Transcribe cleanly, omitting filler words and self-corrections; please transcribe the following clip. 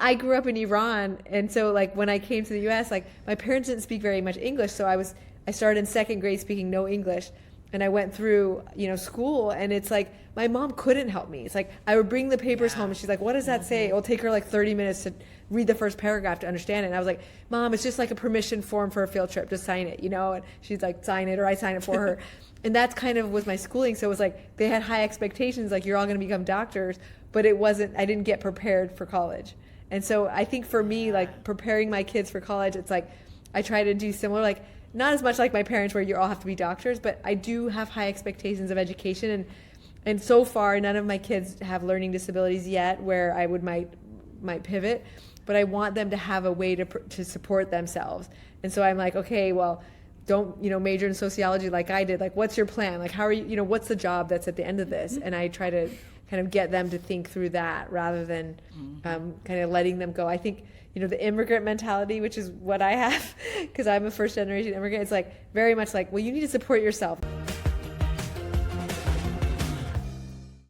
I grew up in Iran, and so like when I came to the US, like my parents didn't speak very much English, so I started in second grade speaking no English, and I went through, school, and it's like my mom couldn't help me. It's like I would bring the papers home, and she's like, "What does that say?" It'll take her like 30 minutes to read the first paragraph to understand it. And I was like, "Mom, it's just like a permission form for a field trip. Just sign it, And she's like, "Sign it," or I sign it for her. And that's kind of was my schooling. So it was like they had high expectations, like you're all going to become doctors, but it wasn't. I didn't get prepared for college. And so I think for me, like preparing my kids for college, it's like I try to do similar, like not as much like my parents where you all have to be doctors, but I do have high expectations of education. And so far, none of my kids have learning disabilities yet where I might pivot, but I want them to have a way to support themselves. And so I'm like, okay, well, don't, major in sociology like I did. Like, what's your plan? Like, how are you, what's the job that's at the end of this? And I try to kind of get them to think through that rather than kind of letting them go. I think, the immigrant mentality, which is what I have, because I'm a first generation immigrant, it's like very much like, well, you need to support yourself.